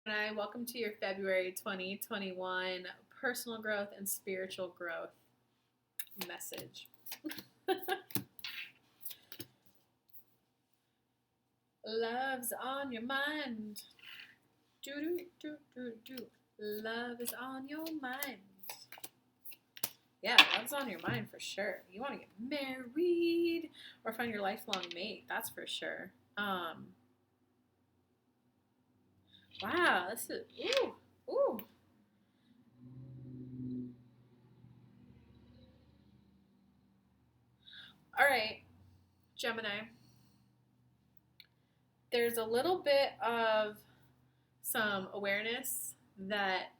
Gemini, welcome to your February 2021 personal growth and spiritual growth message. Love's on your mind. Do do do do do. Love is on your mind. Yeah, love's on your mind for sure. You want to get married or find your lifelong mate, that's for sure. Wow, this is ooh. All right, Gemini. There's a little bit of some awareness that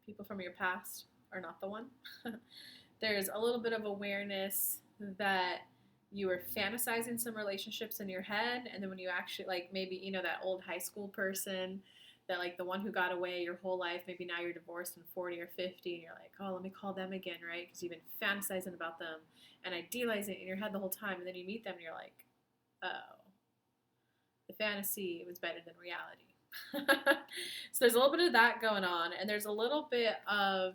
people from your past are not the one. There's a little bit of awareness that you were fantasizing some relationships in your head, and then when you actually, like, maybe, that old high school person that, like, the one who got away your whole life, maybe now you're divorced and 40 or 50, and you're like, oh, let me call them again, right? Because you've been fantasizing about them and idealizing it in your head the whole time, and then you meet them and you're like, oh, the fantasy was better than reality. So there's a little bit of that going on, and there's a little bit of,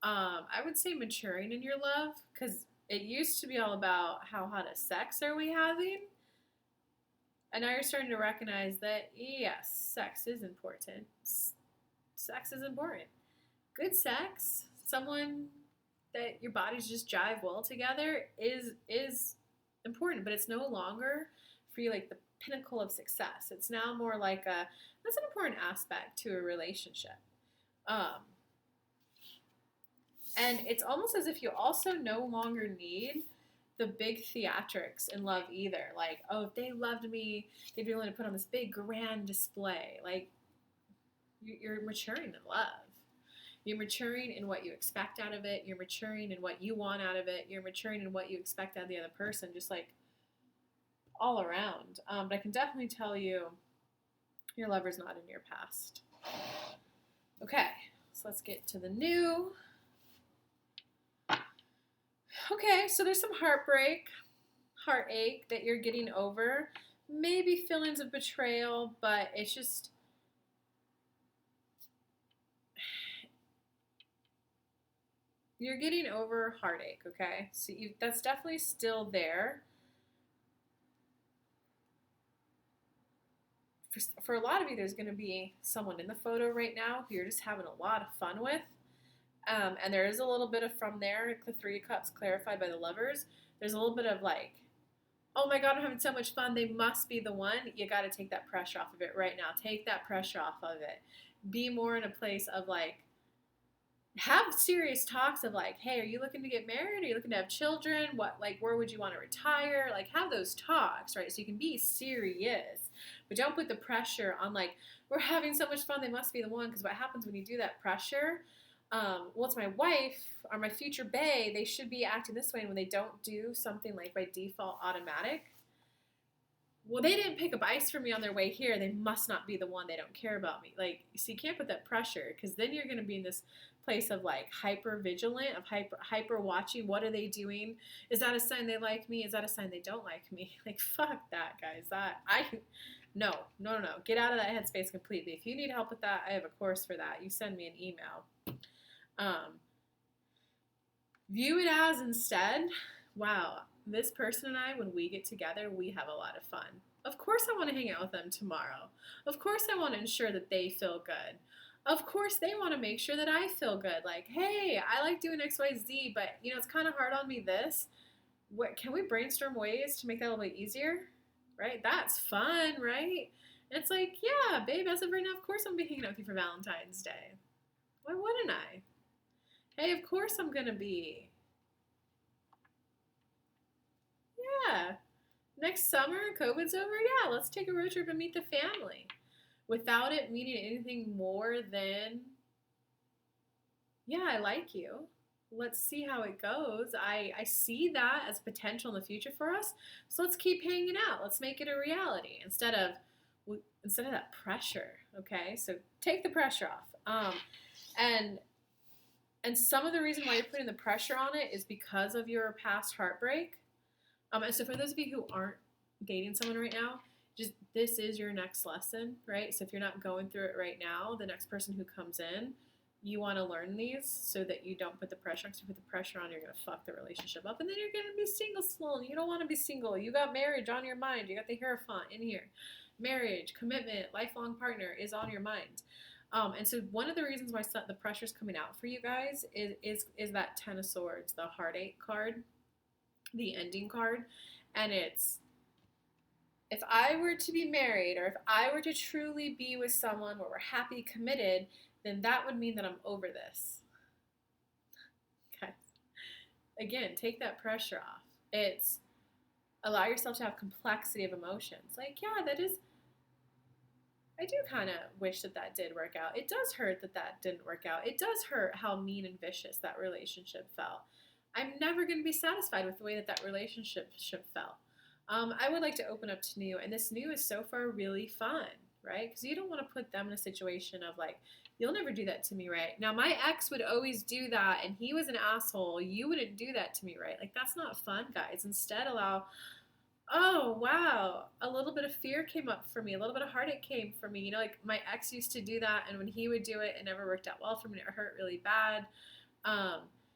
I would say, maturing in your love, because it used to be all about how hot a sex are we having, and now you're starting to recognize that, yes, sex is important. Sex is important. Good sex, someone that your bodies just jive well together, is important, but it's no longer for you like the pinnacle of success. It's now more like that's an important aspect to a relationship. And it's almost as if you also no longer need the big theatrics in love either. Like, oh, if they loved me, they'd be willing to put on this big grand display. Like, you're maturing in love. You're maturing in what you expect out of it. You're maturing in what you want out of it. You're maturing in what you expect out of the other person, just like all around. But I can definitely tell you your lover's not in your past. Okay, so let's get to the new. Okay, so there's some heartbreak, heartache that you're getting over. Maybe feelings of betrayal, but it's just, you're getting over heartache, okay? So that's definitely still there. For a lot of you, there's going to be someone in the photo right now who you're just having a lot of fun with. And there is a little bit of, from there, the Three of Cups clarified by the Lovers, there's a little bit of like, oh my God, I'm having so much fun, they must be the one. You got to take that pressure off of it right now. Take that pressure off of it. Be more in a place of like, have serious talks of like, hey, are you looking to get married? Are you looking to have children? What, like, where would you want to retire? Like, have those talks, right? So you can be serious, but don't put the pressure on like, we're having so much fun, they must be the one. Because what happens when you do that pressure, well, it's my wife or my future bae, they should be acting this way. And when they don't do something like by default automatic, well, they didn't pick up ice for me on their way here, they must not be the one, they don't care about me. Like, so you can't put that pressure, because then you're going to be in this place of like hyper vigilant, of hyper watching. What are they doing? Is that a sign they like me? Is that a sign they don't like me? Like, fuck that, guys. No. Get out of that headspace completely. If you need help with that, I have a course for that. You send me an email. View it as, instead, wow, this person and I, when we get together, we have a lot of fun. Of course I want to hang out with them tomorrow. Of course I want to ensure that they feel good. Of course they want to make sure that I feel good. Like, hey, I like doing X, Y, Z, but, it's kind of hard on me this. What, can we brainstorm ways to make that a little bit easier? Right? That's fun, right? And it's like, yeah, babe, as of right now, of course I'm going to be hanging out with you for Valentine's Day. Why wouldn't I? Hey, of course I'm going to be. Yeah. Next summer, COVID's over, yeah, let's take a road trip and meet the family. Without it meaning anything more than, yeah, I like you. Let's see how it goes. I see that as potential in the future for us. So let's keep hanging out. Let's make it a reality instead of that pressure. Okay, so take the pressure off. And some of the reason why you're putting the pressure on it is because of your past heartbreak. And so for those of you who aren't dating someone right now, just this is your next lesson, right? So if you're not going through it right now, the next person who comes in, you want to learn these so that you don't put the pressure on. Because if you put the pressure on, you're going to fuck the relationship up. And then you're going to be single soon. You don't want to be single. You got marriage on your mind. You got the Hierophant in here. Marriage, commitment, lifelong partner is on your mind. And so one of the reasons why the pressure's coming out for you guys is that Ten of Swords, the heartache card, the ending card. And it's, if I were to be married, or if I were to truly be with someone where we're happy, committed, then that would mean that I'm over this. Okay. Again, take that pressure off. It's allow yourself to have complexity of emotions. Like, yeah, that is, I do kind of wish that that did work out. It does hurt that that didn't work out. It does hurt how mean and vicious that relationship felt. I'm never going to be satisfied with the way that that relationship felt. I would like to open up to new, and this new is so far really fun, right? Because you don't want to put them in a situation of like, you'll never do that to me, right? Now, my ex would always do that, and he was an asshole. You wouldn't do that to me, right? Like, that's not fun, guys. Instead, allow, oh, wow, a little bit of fear came up for me. A little bit of heartache came for me. You know, like, my ex used to do that, and when he would do it, it never worked out well for me. It hurt really bad.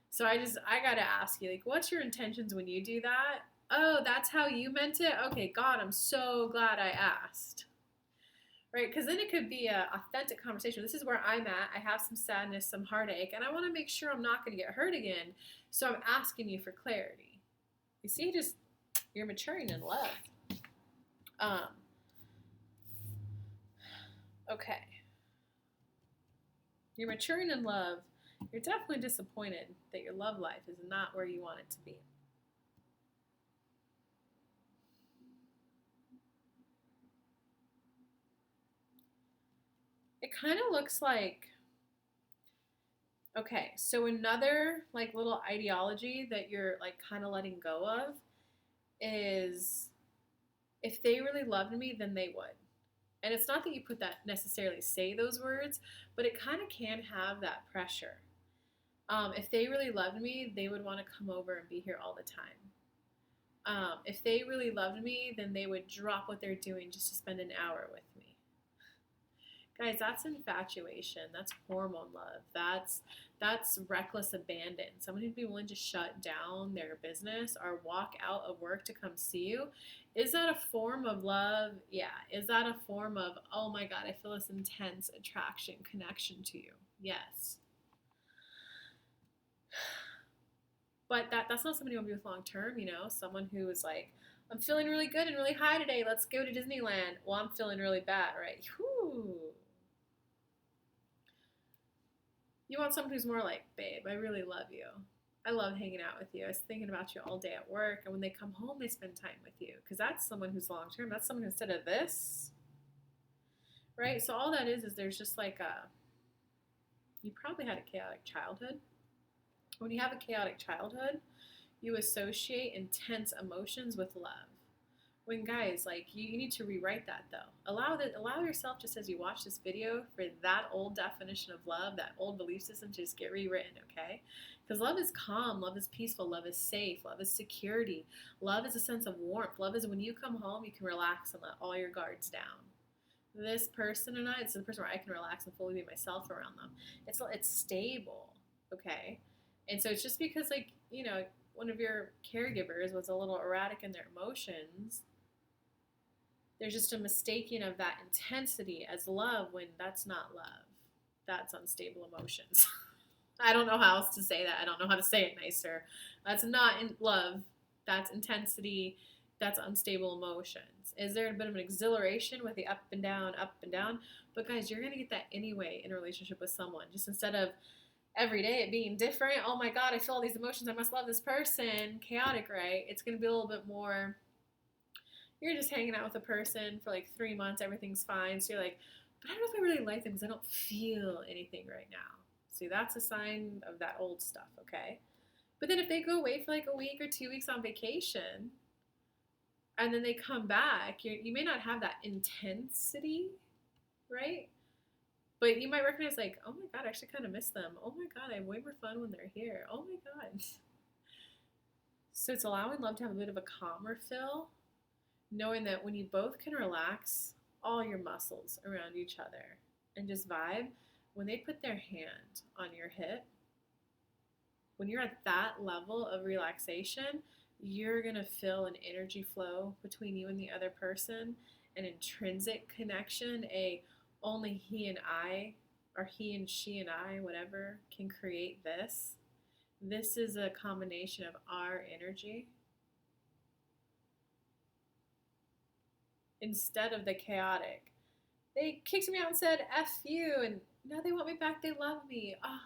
So I got to ask you, like, what's your intentions when you do that? Oh, that's how you meant it? Okay, God, I'm so glad I asked. Right? Because then it could be an authentic conversation. This is where I'm at. I have some sadness, some heartache, and I want to make sure I'm not going to get hurt again. So I'm asking you for clarity. You see, just you're maturing in love. Okay. You're maturing in love. You're definitely disappointed that your love life is not where you want it to be. It kind of looks like, okay, so another like little ideology that you're like kind of letting go of is if they really loved me, then they would. And it's not that you put that necessarily say those words, but it kind of can have that pressure. If they really loved me, they would want to come over and be here all the time. If they really loved me, then they would drop what they're doing just to spend an hour with me. Guys, that's infatuation. That's hormone love. That's reckless abandon. Someone who'd be willing to shut down their business or walk out of work to come see you. Is that a form of love? Yeah. Is that a form of, oh my God, I feel this intense attraction, connection to you? Yes. But that's not somebody you want to be with long term, you know? Someone who is like, I'm feeling really good and really high today. Let's go to Disneyland. Well, I'm feeling really bad, right? Whew. You want someone who's more like, babe, I really love you. I love hanging out with you. I was thinking about you all day at work. And when they come home, they spend time with you. Because that's someone who's long term. That's someone who, instead of this, right? So all that is there's just like you probably had a chaotic childhood. When you have a chaotic childhood, you associate intense emotions with love. When guys, like, you need to rewrite that though. Allow yourself, just as you watch this video, for that old definition of love, that old belief system, to just get rewritten, okay? Because love is calm, love is peaceful, love is safe, love is security, love is a sense of warmth. Love is when you come home, you can relax and let all your guards down. This person and it's the person where I can relax and fully be myself around them. It's stable, okay? And so it's just because, like, you know, one of your caregivers was a little erratic in their emotions, there's just a mistaking of that intensity as love when that's not love. That's unstable emotions. I don't know how else to say that. I don't know how to say it nicer. That's not in love. That's intensity. That's unstable emotions. Is there a bit of an exhilaration with the up and down, up and down? But guys, you're going to get that anyway in a relationship with someone. Just instead of every day it being different, oh my God, I feel all these emotions, I must love this person, chaotic, right? It's going to be a little bit more, you're just hanging out with a person for like 3 months, everything's fine, so you're like, but I don't know if I really like them because I don't feel anything right now. See, that's a sign of that old stuff, okay? But then if they go away for like a week or 2 weeks on vacation, and then they come back, you may not have that intensity, right? But you might recognize, like, oh my God, I actually kind of miss them. Oh my God, I have way more fun when they're here. Oh my God. So it's allowing love to have a bit of a calmer feel, knowing that when you both can relax all your muscles around each other and just vibe, when they put their hand on your hip, when you're at that level of relaxation, you're going to feel an energy flow between you and the other person, an intrinsic connection, a only he and I, or he and she and I, whatever, can create this. This is a combination of our energy instead of the chaotic. They kicked me out and said, F you, and now they want me back. They love me. Oh.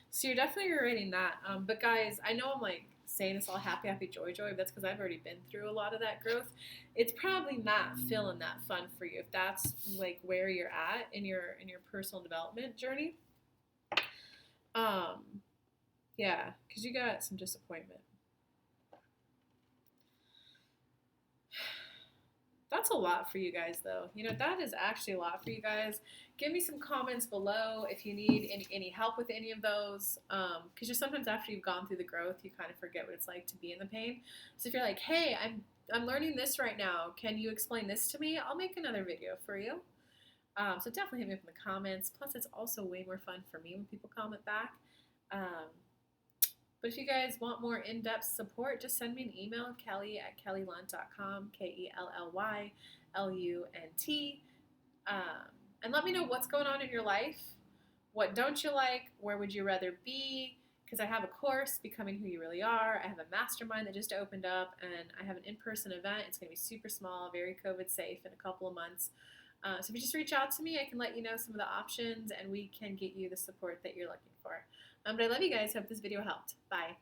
So you're definitely rating that. But guys, I know I'm like saying it's all happy, happy, joy, joy. But that's because I've already been through a lot of that growth. It's probably not feeling that fun for you if that's like where you're at in your personal development journey. Um, yeah, because you got some disappointment. That's a lot for you guys, though. You know, that is actually a lot for you guys. Give me some comments below if you need any help with any of those. Because just sometimes after you've gone through the growth, you kind of forget what it's like to be in the pain. So if you're like, hey, I'm learning this right now. Can you explain this to me? I'll make another video for you. So definitely hit me up in the comments. Plus, it's also way more fun for me when people comment back. But if you guys want more in-depth support, just send me an email, kelly@kellylunt.com, KELLYLUNT. And let me know what's going on in your life. What don't you like? Where would you rather be? Because I have a course, Becoming Who You Really Are. I have a mastermind that just opened up, and I have an in-person event. It's going to be super small, very COVID safe in a couple of months. So if you just reach out to me, I can let you know some of the options, and we can get you the support that you're looking for. But I love you guys. Hope this video helped. Bye.